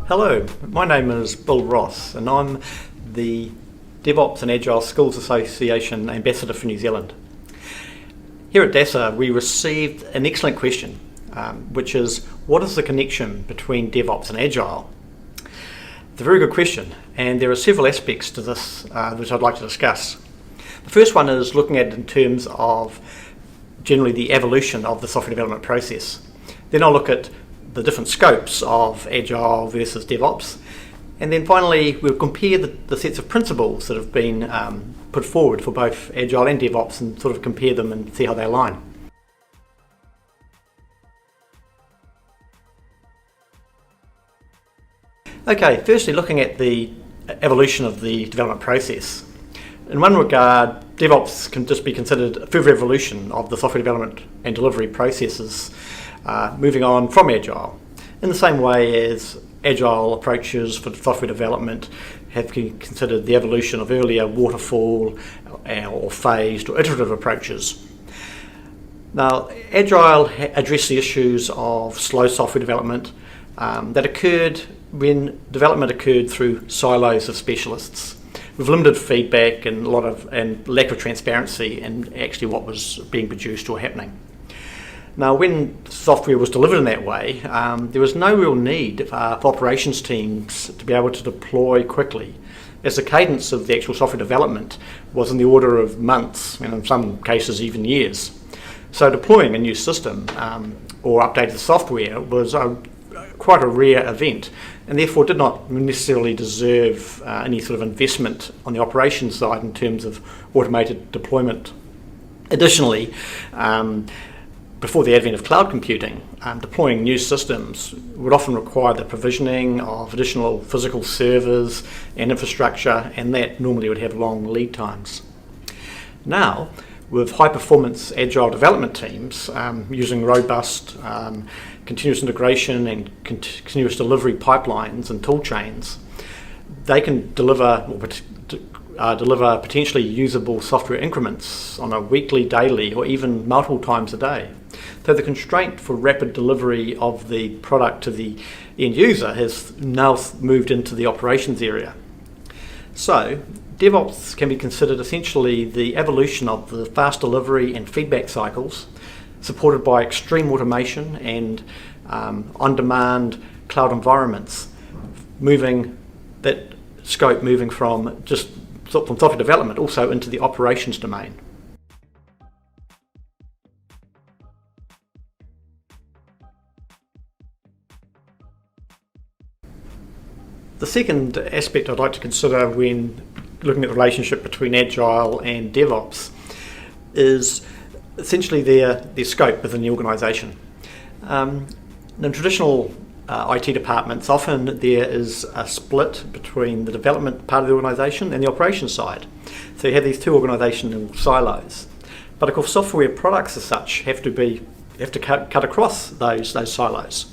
Hello, my name is Bill Ross and I'm the DevOps and Agile Skills Association Ambassador for New Zealand. Here at DASA we received an excellent question, which is, what is the connection between DevOps and Agile? It's a very good question, and there are several aspects to this which I'd like to discuss. The first one is looking at it in terms of generally the evolution of the software development process. Then I'll look at the different scopes of Agile versus DevOps. And then finally, we'll compare the sets of principles that have been put forward for both Agile and DevOps and sort of compare them and see how they align. Okay, firstly looking at the evolution of the development process. In one regard, DevOps can just be considered a further evolution of the software development and delivery processes, moving on from Agile, in the same way as Agile approaches for software development have been considered the evolution of earlier waterfall or phased or iterative approaches. Now, Agile addressed the issues of slow software development that occurred when development occurred through silos of specialists, with limited feedback and lack of transparency in actually what was being produced or happening. Now, when software was delivered in that way, there was no real need for operations teams to be able to deploy quickly, as the cadence of the actual software development was in the order of months, and in some cases even years. So deploying a new system or updated software was quite a rare event, and therefore did not necessarily deserve any sort of investment on the operations side in terms of automated deployment. Additionally, before the advent of cloud computing, deploying new systems would often require the provisioning of additional physical servers and infrastructure, and that normally would have long lead times. Now, with high-performance agile development teams using robust continuous integration and continuous delivery pipelines and tool chains, they can deliver potentially usable software increments on a weekly, daily, or even multiple times a day. So the constraint for rapid delivery of the product to the end user has now moved into the operations area. So DevOps can be considered essentially the evolution of the fast delivery and feedback cycles, supported by extreme automation and on-demand cloud environments, moving that scope from software development also into the operations domain. The second aspect I'd like to consider when looking at the relationship between Agile and DevOps is essentially their scope within the organisation. In traditional IT departments, often there is a split between the development part of the organisation and the operations side. So you have these two organisational silos. But of course, software products as such have to cut across those silos.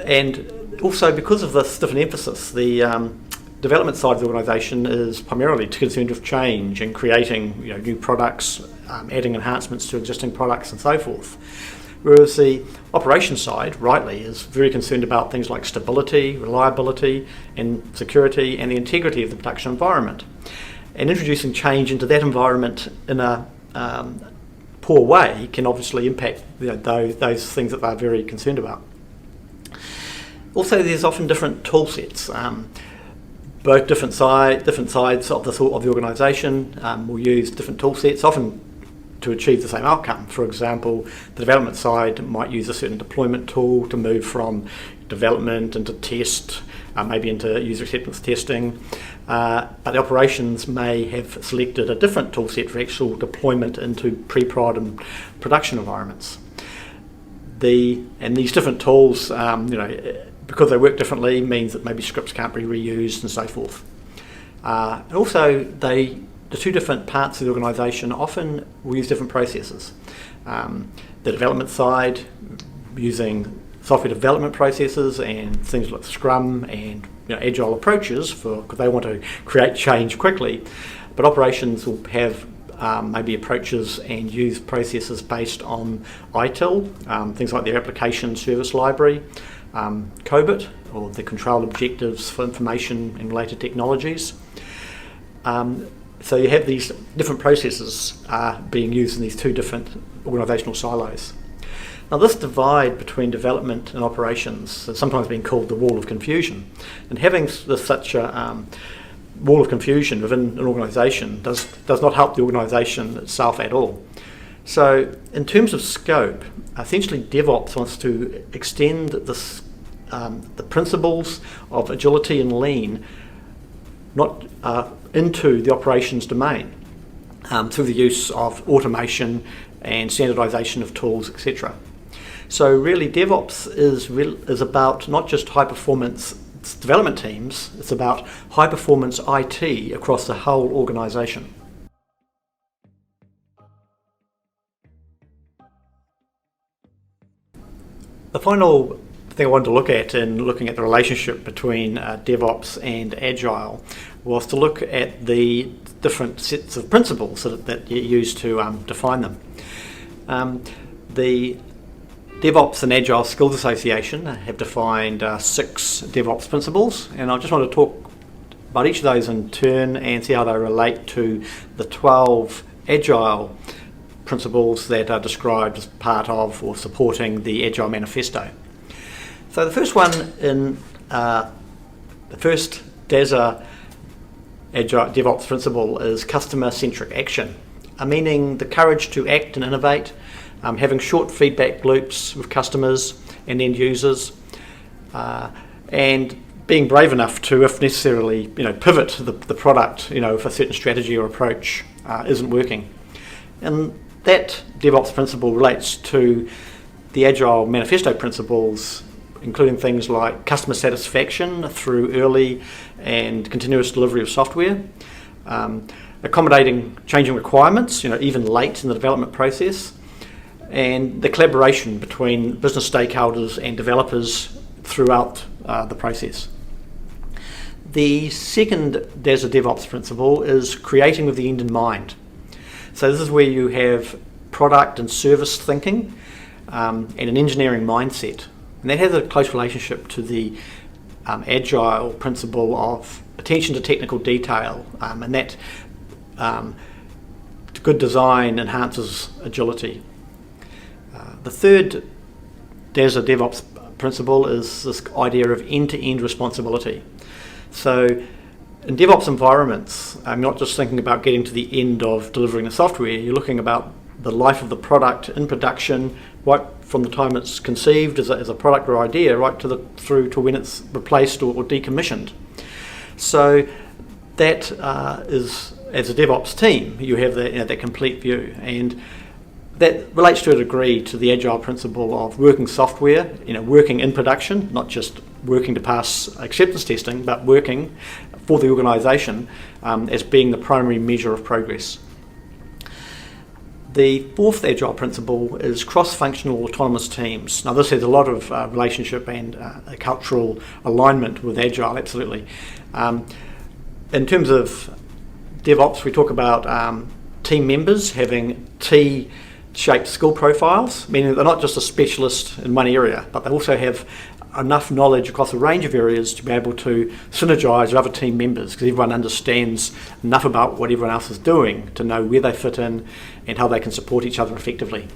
And also, because of this different emphasis, the development side of the organisation is primarily concerned with change and creating new products, adding enhancements to existing products and so forth. Whereas the operations side, rightly, is very concerned about things like stability, reliability and security and the integrity of the production environment. And introducing change into that environment in a poor way can obviously impact those things that they're very concerned about. Also, there's often different tool sets. Both different sides of the organisation will use different tool sets, often to achieve the same outcome. For example, the development side might use a certain deployment tool to move from development into test, maybe into user acceptance testing, but the operations may have selected a different tool set for actual deployment into pre-prod and production environments. And these different tools, because they work differently, means that maybe scripts can't be reused and so forth. And also, the two different parts of the organisation often will use different processes. The development side using software development processes and things like Scrum and agile approaches because they want to create change quickly, but operations will have maybe approaches and use processes based on ITIL, things like their application service library, COBIT, or the Control Objectives for Information and Related Technologies. So you have these different processes being used in these two different organisational silos. Now this divide between development and operations has sometimes been called the wall of confusion, and having such a wall of confusion within an organisation does not help the organisation itself at all. So in terms of scope, essentially DevOps wants to extend this, the principles of agility and lean into the operations domain through the use of automation and standardisation of tools, etc. So really DevOps is about not just high performance development teams, it's about high performance IT across the whole organisation. The final thing I wanted to look at in looking at the relationship between DevOps and Agile was to look at the different sets of principles that you use to define them. The DevOps and Agile Skills Association have defined 6 DevOps principles, and I just want to talk about each of those in turn and see how they relate to the 12 Agile principles that are described as part of or supporting the Agile Manifesto. So the first one in the first DASA Agile DevOps principle is customer-centric action, meaning the courage to act and innovate, having short feedback loops with customers and end users, and being brave enough to, if necessarily, pivot the product, if a certain strategy or approach isn't working. And that DevOps principle relates to the Agile Manifesto principles, including things like customer satisfaction through early and continuous delivery of software, accommodating changing requirements, even late in the development process, and the collaboration between business stakeholders and developers throughout the process. The second DASA DevOps principle is creating with the end in mind. So this is where you have product and service thinking and an engineering mindset. And that has a close relationship to the Agile principle of attention to technical detail, and that good design enhances agility. The third DASA DevOps principle is this idea of end-to-end responsibility. So in DevOps environments, I'm not just thinking about getting to the end of delivering the software, you're looking about the life of the product in production, right from the time it's conceived as a product or idea, right through to when it's replaced or decommissioned. So that is, as a DevOps team, you have that complete view, and that relates to a degree to the Agile principle of working software, working in production, not just working to pass acceptance testing, but working for the organisation as being the primary measure of progress. The fourth Agile principle is cross-functional autonomous teams. Now this has a lot of relationship and cultural alignment with Agile, absolutely. In terms of DevOps, we talk about team members having T-shaped skill profiles, meaning they're not just a specialist in one area, but they also have enough knowledge across a range of areas to be able to synergise with other team members, because everyone understands enough about what everyone else is doing to know where they fit in and how they can support each other effectively.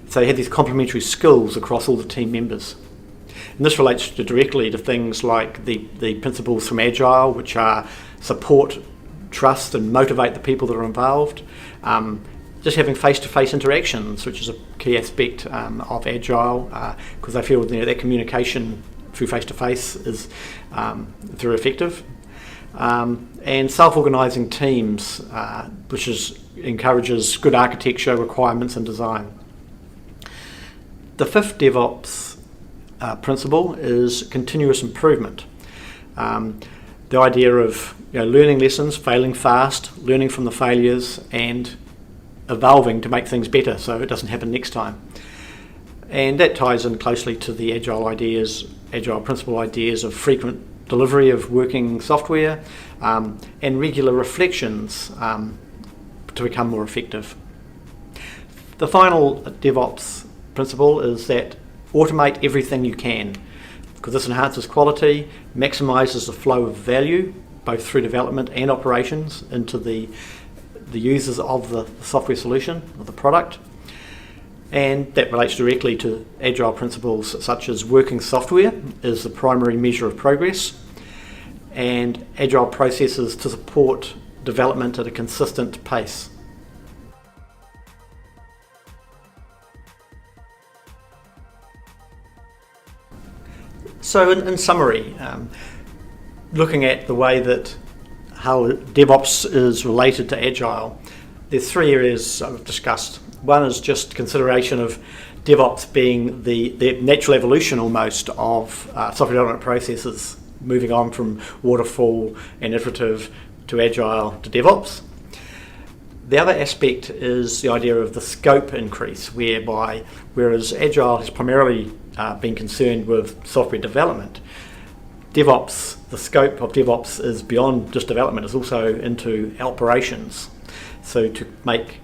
So you have these complementary skills across all the team members. And this relates directly to things like the principles from Agile, which are support, trust and motivate the people that are involved. Just having face-to-face interactions, which is a key aspect of Agile, because I feel that communication through face-to-face is very effective. And self-organising teams, which encourages good architecture, requirements and design. The fifth DevOps principle is continuous improvement. The idea of learning lessons, failing fast, learning from the failures and evolving to make things better so it doesn't happen next time. And that ties in closely to the Agile principle ideas of frequent delivery of working software and regular reflections to become more effective. The final DevOps principle is that automate everything you can, because this enhances quality, maximises the flow of value, both through development and operations, into the users of the software solution, or the product. And that relates directly to Agile principles such as working software is the primary measure of progress, and Agile processes to support development at a consistent pace. So in summary, looking at the way that how DevOps is related to Agile, there's three areas I've discussed. One is just consideration of DevOps being the natural evolution almost of software development processes, moving on from waterfall and iterative to Agile to DevOps. The other aspect is the idea of the scope increase, whereas Agile has primarily been concerned with software development, DevOps, the scope of DevOps is beyond just development, it's also into operations. So to make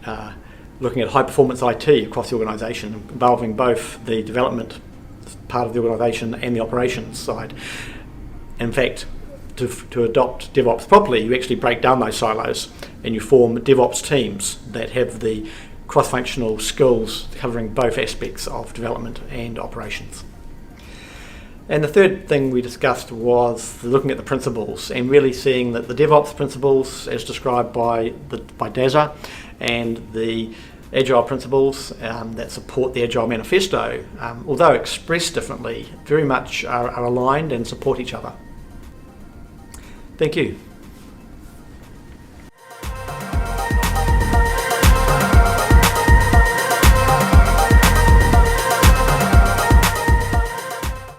looking at high performance IT across the organisation, involving both the development part of the organisation and the operations side. In fact, to adopt DevOps properly, you actually break down those silos and you form DevOps teams that have the cross-functional skills covering both aspects of development and operations. And the third thing we discussed was looking at the principles and really seeing that the DevOps principles as described by DASA and the Agile principles that support the Agile Manifesto, although expressed differently, very much are aligned and support each other. Thank you.